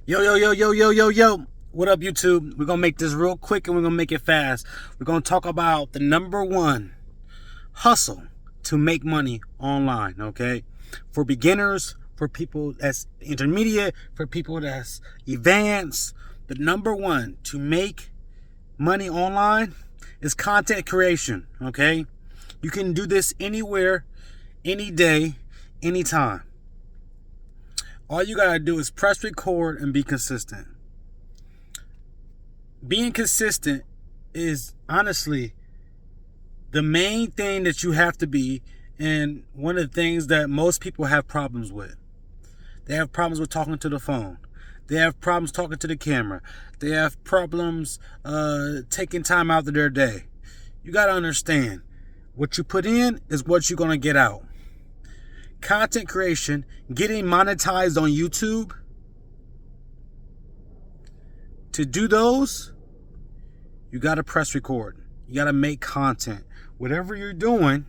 Yo, yo, yo, yo, yo, yo, yo. What up, YouTube? We're going to make this real quick and we're going to make it fast. We're going to talk about the number one hustle to make money online, okay? For beginners, for people that's intermediate, for people that's advanced, the number one to make money online is content creation, okay? You can do this anywhere, any day, anytime. All you gotta do is press record and be consistent. Being consistent is honestly the main thing that you have to be, and one of the things that most people have problems with. They have problems with talking to the phone. They have problems talking to the camera. They have problems taking time out of their day. You gotta understand, what you put in is what you're gonna get out. Content creation, getting monetized on YouTube, to do those, you got to press record. You got to make content. Whatever you're doing,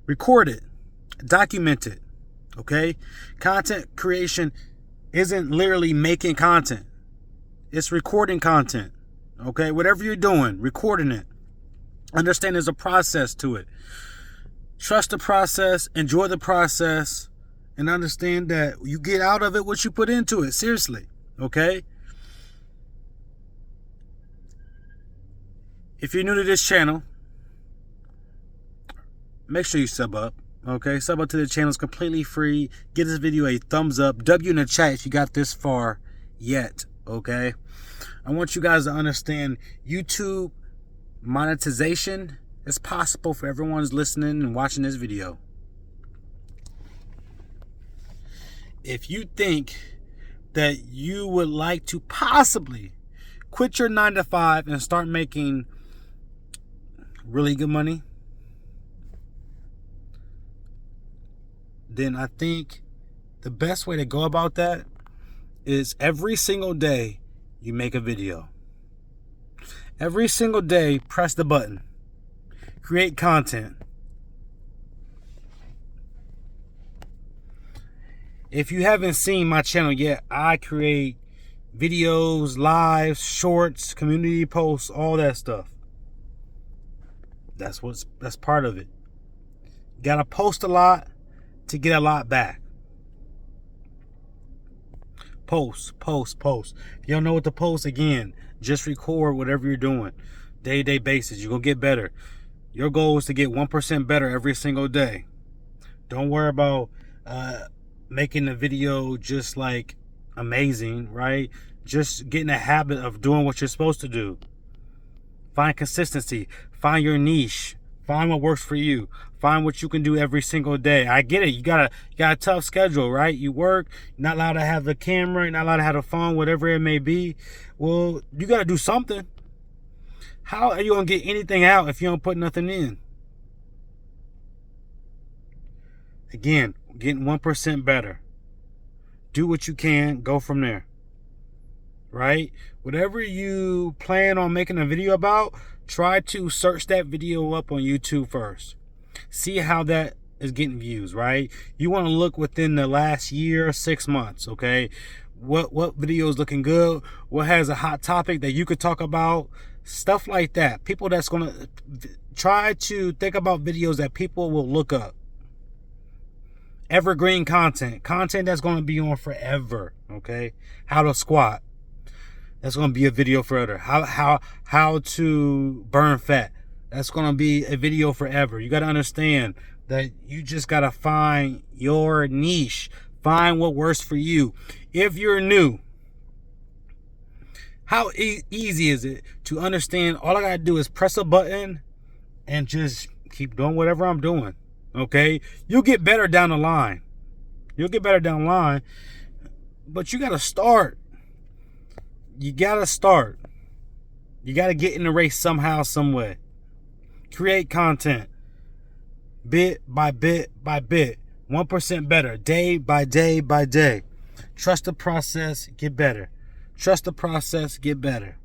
record it, document it, okay? Content creation isn't literally making content. It's recording content, okay? Whatever you're doing, recording it. Understand there's a process to it. Trust the process, enjoy the process, and understand that you get out of it what you put into it. Seriously, okay? If you're new to this channel, make sure you sub up, okay? Sub up to the channel. It's completely free. Give this video a thumbs up. W in the chat if you got this far yet, okay? I want you guys to understand YouTube monetization is possible for everyone who's listening and watching this video. If you think that you would like to possibly quit your 9-to-5 and start making really good money, then I think the best way to go about that is every single day you make a video. Every single day, press the button. Create content. If you haven't seen my channel yet, I create videos, lives, shorts, community posts, all that stuff. That's part of it. You gotta post a lot to get a lot back. Post, post, post. If you don't know what to post, again, just record whatever you're doing. Day-to-day basis. You're gonna get better. Your goal is to get 1% better every single day. Don't worry about making the video just like amazing, right? Just get in a habit of doing what you're supposed to do. Find consistency. Find your niche. Find what works for you. Find what you can do every single day. I get it. You got a tough schedule, right? You work. You're not allowed to have the camera. You're not allowed to have the phone, whatever it may be. Well, you got to do something. How are you going to get anything out if you don't put nothing in? Again, getting 1% better. Do what you can. Go from there. Right? Whatever you plan on making a video about, try to search that video up on YouTube first. See how that is getting views, right? You want to look within the last year, 6 months, okay? What video is looking good? What has a hot topic that you could talk about? Stuff like that. People that's going to try to think about videos that people will look up. Evergreen content. Content that's going to be on forever, okay? How to squat. That's going to be a video forever. How to burn fat. That's going to be a video forever. You got to understand that you just got to find your niche. Find what works for you. If you're new, how easy is it to understand? All I got to do is press a button and just keep doing whatever I'm doing. Okay? You'll get better down the line. You'll get better down the line. But you got to start. You got to start. You got to get in the race somehow, some way. Create content. Bit by bit by bit. 1% better. Day by day by day. Trust the process. Get better. Trust the process. Get better.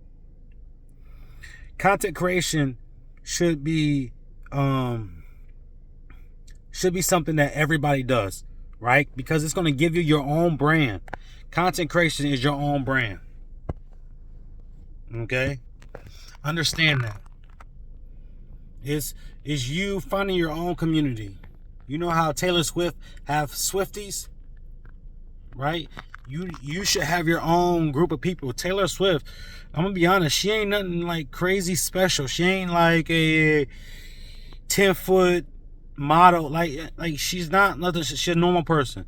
Content creation should be something that everybody does, right? Because it's going to give you your own brand. Content creation is your own brand. Okay? Understand that. It's you finding your own community. You know how Taylor Swift have Swifties, right? You should have your own group of people. Taylor Swift, I'm gonna be honest, she ain't nothing like crazy special. She ain't like a 10-foot model. Like she's not nothing. She's a normal person.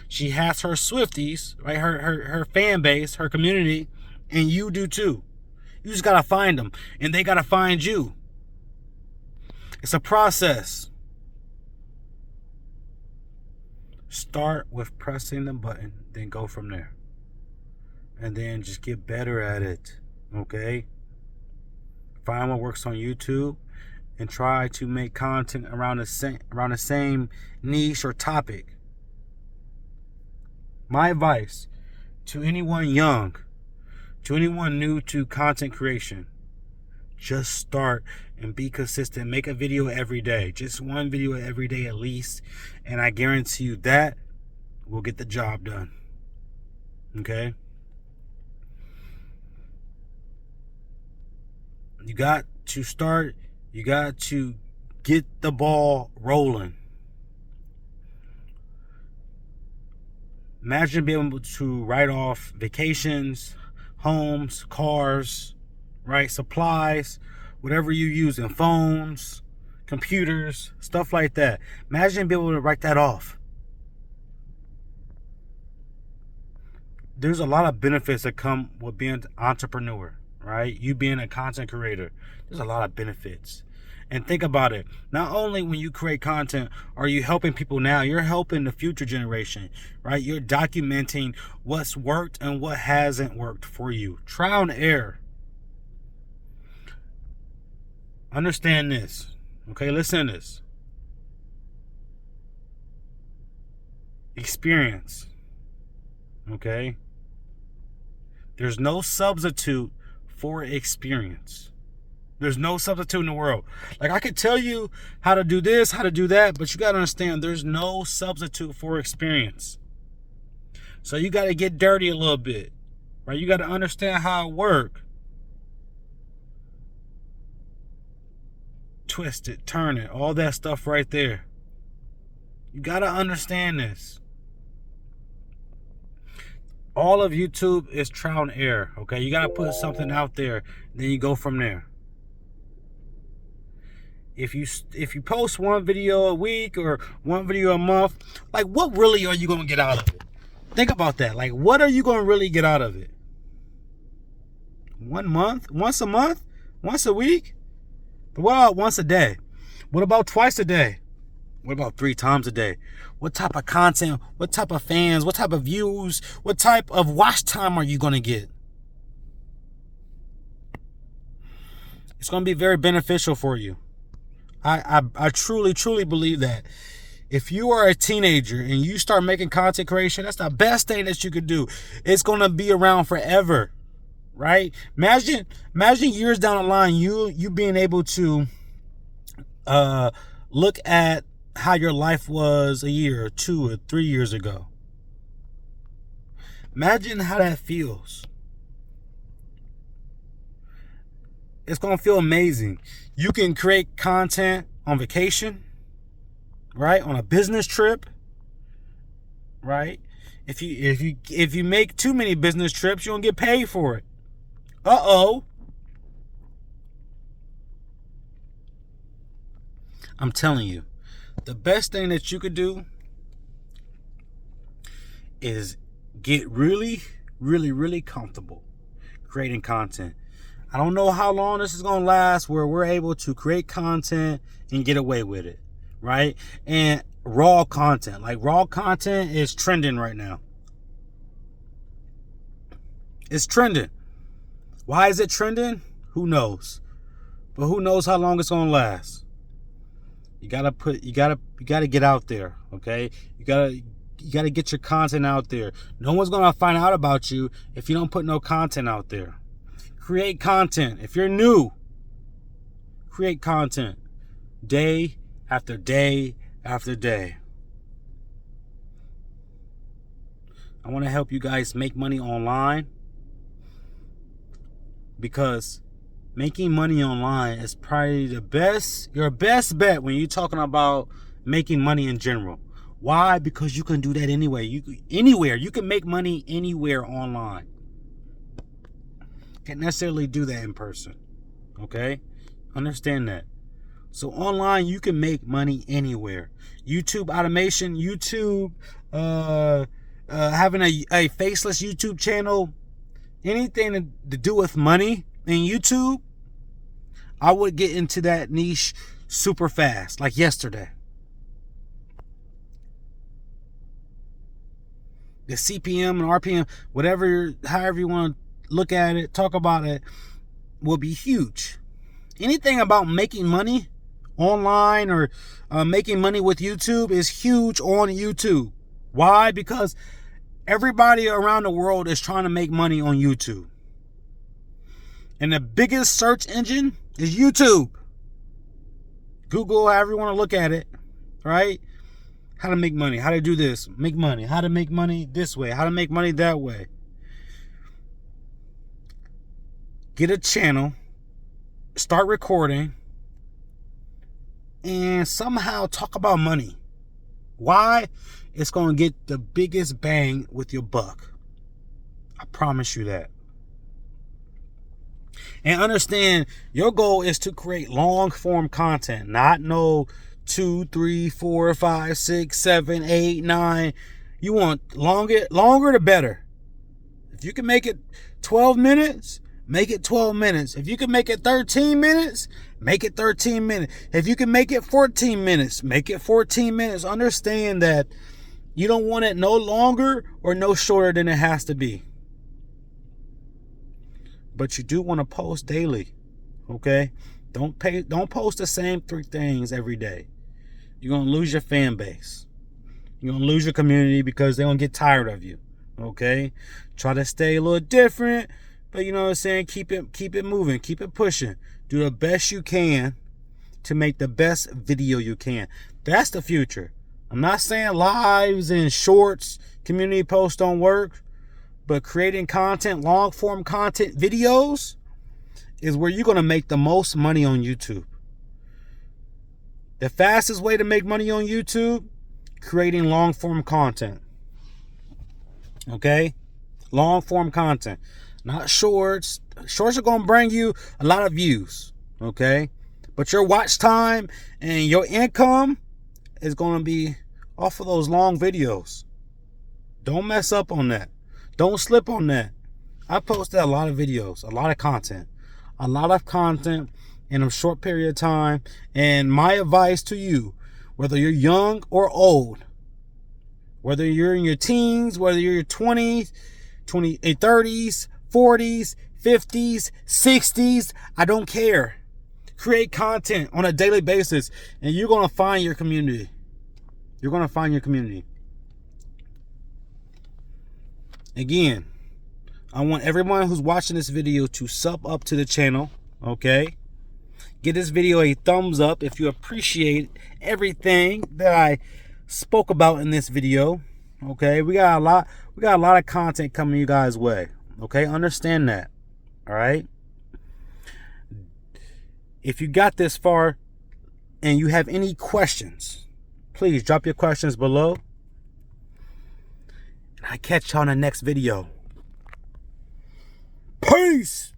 She has her Swifties, right? Her fan base, her community, and you do too. You just gotta find them, and they gotta find you. It's a process. Start with pressing the button, then go from there. And then just get better at it, okay? Find what works on YouTube and try to make content around the same niche or topic. My advice to anyone young, to anyone new to content creation, just start and be consistent. Make a video every day. Just one video every day at least. And I guarantee you that will get the job done. Okay? You got to start. You got to get the ball rolling. Imagine being able to write off vacations, homes, cars, right? Supplies, whatever you use in phones, computers, stuff like that. Imagine being able to write that off. There's a lot of benefits that come with being an entrepreneur, right? You being a content creator. There's a lot of benefits. And think about it. Not only when you create content are you helping people now, you're helping the future generation, right? You're documenting what's worked and what hasn't worked for you. Trial and error. Understand this. Okay, listen to this. Experience. Okay? There's no substitute for experience. There's no substitute in the world. Like, I could tell you how to do this, how to do that, but you got to understand there's no substitute for experience. So you got to get dirty a little bit, right? You got to understand how it works. Twist it, turn it, all that stuff right there. You got to understand this. All of YouTube is trial and error, okay? You got to put something out there, then you go from there. If you post one video a week or one video a month, like, what really are you going to get out of it? Think about that. Like, what are you going to really get out of it? 1 month? Once a month? Once a week? But what about once a day? What about twice a day? What about 3 times a day? What type of content, what type of fans, what type of views, what type of watch time are you going to get? It's going to be very beneficial for you. I truly, truly believe that. If you are a teenager and you start making content creation, that's the best thing that you could do. It's going to be around forever, right? Imagine years down the line, you being able to look at how your life was a year or 2 or 3 years ago. Imagine how that feels. It's going to feel amazing. You can create content on vacation, right? On a business trip, right? If you make too many business trips, you don't get paid for it. Uh-oh. I'm telling you, the best thing that you could do is get really, really, really comfortable creating content. I don't know how long this is going to last where we're able to create content and get away with it, right? And raw content. Like, raw content is trending right now. It's trending. Why is it trending? Who knows? But who knows how long it's going to last? You gotta get out there, okay? You gotta get your content out there. No one's going to find out about you if you don't put no content out there. Create content. If you're new, create content day after day after day. I want to help you guys make money online, because making money online is probably your best bet when you're talking about making money in general. Why? Because you can do that anyway. You can make money anywhere online. Can't necessarily do that in person. Okay? Understand that. So online, you can make money anywhere. YouTube automation, YouTube, having a faceless YouTube channel, anything to do with money in YouTube, I would get into that niche super fast, like yesterday. The CPM and RPM, however you want to look at it, talk about it, will be huge. Anything about making money online or making money with YouTube is huge on YouTube. Why? Because everybody around the world is trying to make money on YouTube. And the biggest search engine is YouTube. Google, however you want to look at it, right? How to make money, how to do this, make money, how to make money this way, how to make money that way. Get a channel, start recording, and somehow talk about money. Why? It's going to get the biggest bang with your buck. I promise you that. And understand, your goal is to create long form content, not no 2, 3, 4, 5, 6, 7, 8, 9. You want longer the better. If you can make it 12 minutes, make it 12 minutes. If you can make it 13 minutes, make it 13 minutes. If you can make it 14 minutes, make it 14 minutes. Understand that you don't want it no longer or no shorter than it has to be. But you do want to post daily, okay? Don't post the same 3 things every day. You're going to lose your fan base. You're going to lose your community because they're going to get tired of you, okay? Try to stay a little different, but you know what I'm saying? Keep it moving, keep it pushing. Do the best you can to make the best video you can. That's the future. I'm not saying lives and shorts, community posts don't work. But creating content, long form content videos is where you're going to make the most money on YouTube. The fastest way to make money on YouTube, creating long form content. Okay? Long form content. Not shorts. Shorts are going to bring you a lot of views. Okay? But your watch time and your income is going to be off of those long videos. Don't mess up on that. Don't slip on that. I posted a lot of videos, a lot of content in a short period of time. And my advice to you, whether you're young or old, whether you're in your teens, whether you're your 20s, 30s, 40s, 50s, 60s, I don't care. Create content on a daily basis and you're going to find your community. You're going to find your community. Again, I want everyone who's watching this video to sub up to the channel, okay? Give this video a thumbs up if you appreciate everything that I spoke about in this video, okay? We got a lot of content coming you guys' way, okay? Understand that, all right? If you got this far and you have any questions, please drop your questions below. I catch y'all in the next video. Peace!